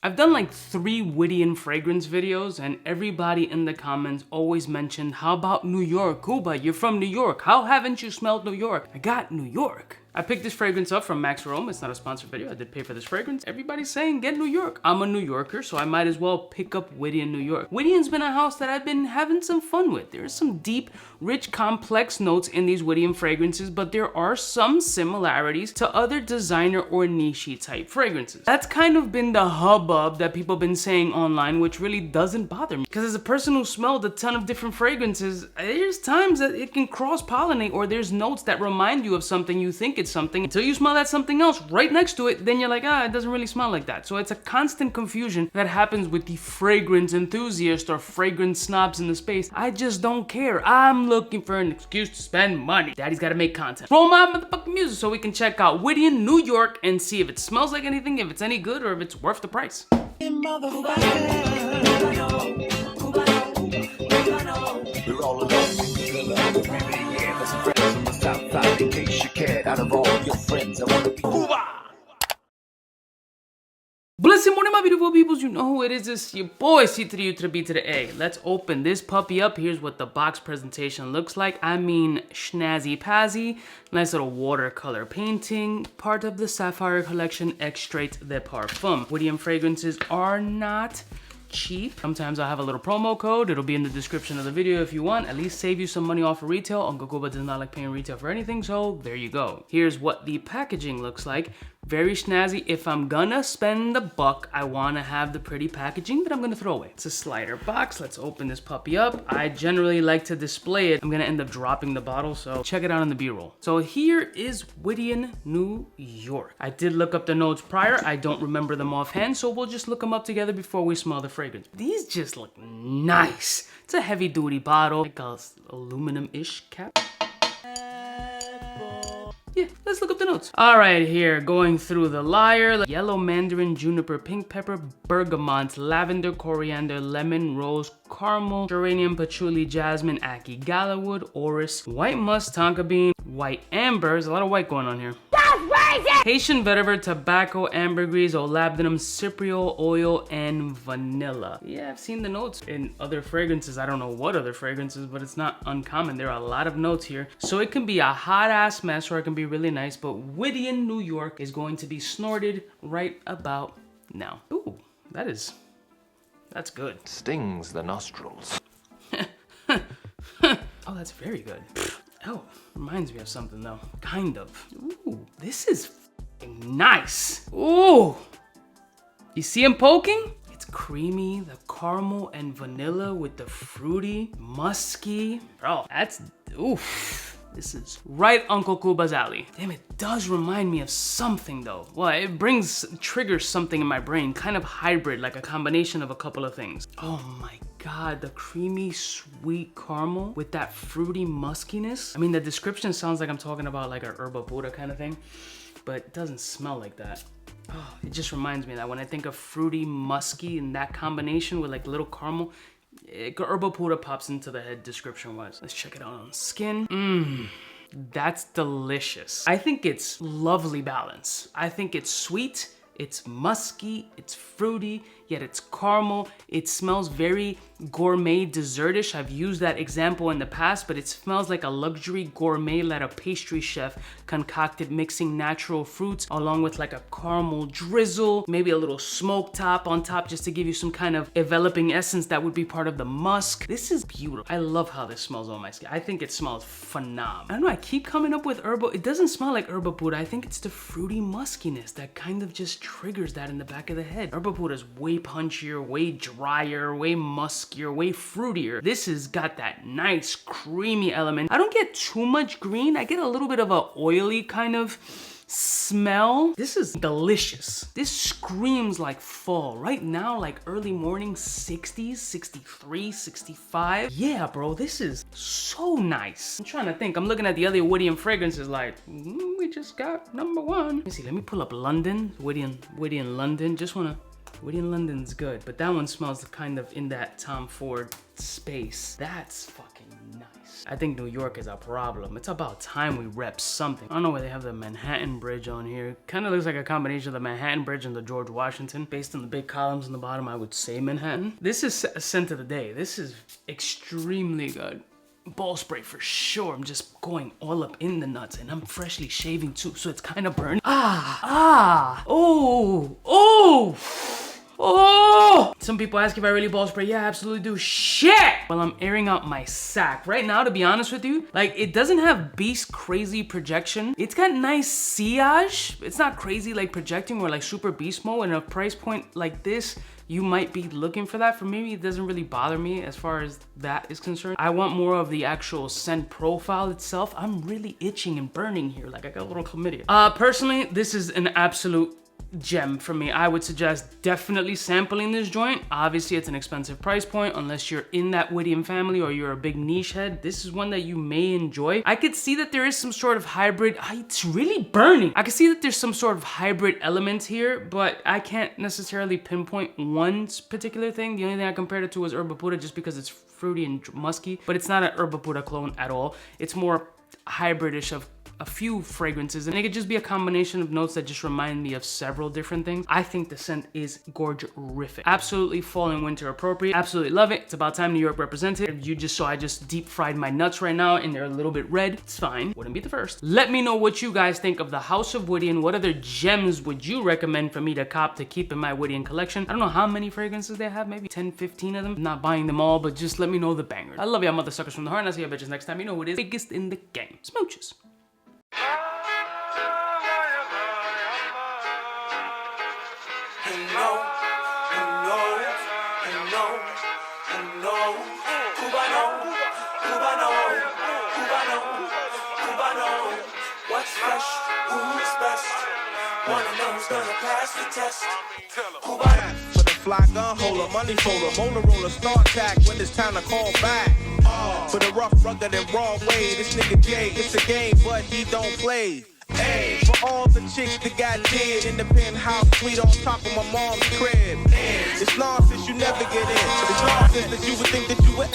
I've done like 3 Widian fragrance videos and everybody in the comments always mentioned, how about New York? Cuba, you're from New York. How haven't you smelled New York? I got New York. I picked this fragrance up from Max Rome. It's not a sponsored video. I did pay for this fragrance. Everybody's saying get New York. I'm a New Yorker, so I might as well pick up Widian New York. Widian's been a house that I've been having some fun with. There's some deep, rich, complex notes in these Widian fragrances, but there are some similarities to other designer or niche-y type fragrances. That's kind of been the hubbub that people have been saying online, which really doesn't bother me. Because as a person who smelled a ton of different fragrances, there's times that it can cross-pollinate, or there's notes that remind you of something you think it's something until you smell that something else right next to it, then you're like, it doesn't really smell like that. So it's a constant confusion that happens with the fragrance enthusiast or fragrance snobs in the space. I just don't care. I'm looking for an excuse to spend money. Daddy's gotta make content. Roll my motherfucking music so we can check out Widian New York and see if it smells like anything, if it's any good, or if it's worth the price. We're all alone. From the south side, in case you cared, out of all your friends, I want to be Cuba. Blessed morning, my beautiful peoples. You know who it is. It's your boy, C to the U to the B to the A. Let's open this puppy up. Here's what the box presentation looks like. I mean, schnazzy pazzy. Nice little watercolor painting. Part of the Sapphire collection, Extrait de Parfum. Widian fragrances are not cheap. Sometimes I have a little promo code. It'll be in the description of the video if you want. At least save you some money off of retail. Uncle Cuba does not like paying retail for anything, so there you go. Here's what the packaging looks like. Very snazzy. If I'm gonna spend the buck, I wanna have the pretty packaging that I'm gonna throw away. It's a slider box. Let's open this puppy up. I generally like to display it. I'm gonna end up dropping the bottle, so check it out in the B-roll. So here is Widian New York. I did look up the notes prior. I don't remember them offhand, so we'll just look them up together before we smell the fragrance. These just look nice. It's a heavy duty bottle, like a aluminum-ish cap. Yeah, let's look up the notes. All right, here, going through the lyre. Yellow mandarin, juniper, pink pepper, bergamot, lavender, coriander, lemon, rose, caramel, geranium, patchouli, jasmine, ackee, galawood, orris, white musk, tonka bean, white amber. There's a lot of white going on here. Haitian vetiver, tobacco, ambergris, olabdanum, cypriol oil, and vanilla. Yeah, I've seen the notes in other fragrances. I don't know what other fragrances, but it's not uncommon. There are a lot of notes here. So it can be a hot ass mess or it can be really nice, but Widian New York is going to be snorted right about now. Ooh, that's good. Stings the nostrils. Oh, that's very good. Oh, reminds me of something though. Kind of. Ooh, this is nice. Ooh. You see him poking? It's creamy, the caramel and vanilla with the fruity, musky. Bro, that's, oof. This is right Uncle Cuba's alley. Damn, it does remind me of something though. Well, it triggers something in my brain, kind of hybrid, like a combination of a couple of things. Oh my God, the creamy, sweet caramel with that fruity muskiness. I mean, the description sounds like I'm talking about like a herba pura kind of thing, but it doesn't smell like that. Oh, it just reminds me that when I think of fruity, musky, and that combination with like little caramel, herba pura pops into the head description-wise. Let's check it out on skin. That's delicious. I think it's lovely balance. I think it's sweet, it's musky, it's fruity, yet it's caramel. It smells very gourmet dessertish. I've used that example in the past, but it smells like a luxury gourmet that a pastry chef concocted, mixing natural fruits along with like a caramel drizzle, maybe a little smoke top on top just to give you some kind of enveloping essence that would be part of the musk. This is beautiful. I love how this smells on my skin. I think it smells phenomenal. I don't know, I keep coming up with herba. It doesn't smell like herba pura. I think it's the fruity muskiness that kind of just triggers that in the back of the head. Herba pura is way punchier, way drier, way muskier, way fruitier. This has got that nice creamy element. I don't get too much green. I get a little bit of a oily kind of smell. This is delicious. This screams like fall. Right now, like early morning 60s, 63, 65. Yeah, bro, this is so nice. I'm trying to think. I'm looking at the other Widian fragrances like, we just got number one. Let me see, let me pull up London. Widian London. Just wanna Widian London's good, but that one smells kind of in that Tom Ford space. That's fucking nice. I think New York is a problem. It's about time we rep something. I don't know why they have the Manhattan Bridge on here. Kind of looks like a combination of the Manhattan Bridge and the George Washington. Based on the big columns on the bottom, I would say Manhattan. This is a scent of the day. This is extremely good. Ball spray for sure. I'm just going all up in the nuts, and I'm freshly shaving too, so it's kind of burning. Oh! Some people ask if I really ball spray. Yeah, I absolutely do. Shit! Well, I'm airing out my sack. Right now, to be honest with you, like, it doesn't have beast crazy projection. It's got nice sillage. It's not crazy like projecting or like super beast mode. And a price point like this, you might be looking for that. For me, it doesn't really bother me as far as that is concerned. I want more of the actual scent profile itself. I'm really itching and burning here. Like, I got a little chlamydia. Personally, this is an absolute gem for me. I would suggest definitely sampling this joint. Obviously, it's an expensive price point unless you're in that Widian family or you're a big niche head. This is one that you may enjoy. I could see that there is some sort of hybrid. It's really burning. I could see that there's some sort of hybrid element here, but I can't necessarily pinpoint one particular thing. The only thing I compared it to was Herba Pura just because it's fruity and musky, but it's not an Herba Pura clone at all. It's more hybridish of a few fragrances, and it could just be a combination of notes that just remind me of several different things. I think the scent is gorgerific. Absolutely fall and winter appropriate. Absolutely love it. It's about time New York represented. You just saw I just deep fried my nuts right now and they're a little bit red. It's fine. Wouldn't be the first. Let me know what you guys think of the House of Widian. What other gems would you recommend for me to cop to keep in my Widian collection? I don't know how many fragrances they have, maybe 10, 15 of them. I'm not buying them all, but just let me know the bangers. I love y'all mother suckers from the heart, and I'll see y'all bitches next time. You know who it is. Biggest in the game. Smooches. Cubaknow, what's fresh, who's best? Wanna know who's gonna pass the test? Cubaknow. For the fly gun holder, money folder, Motorola start tack when it's time to call back. For the rough, rugged, and raw way, this nigga Jay, it's a game, but he don't play. Hey, for all the chicks that got dead in the penthouse suite on top of my mom's crib. It's nonsense you never get in. It's nonsense that you would think that you would.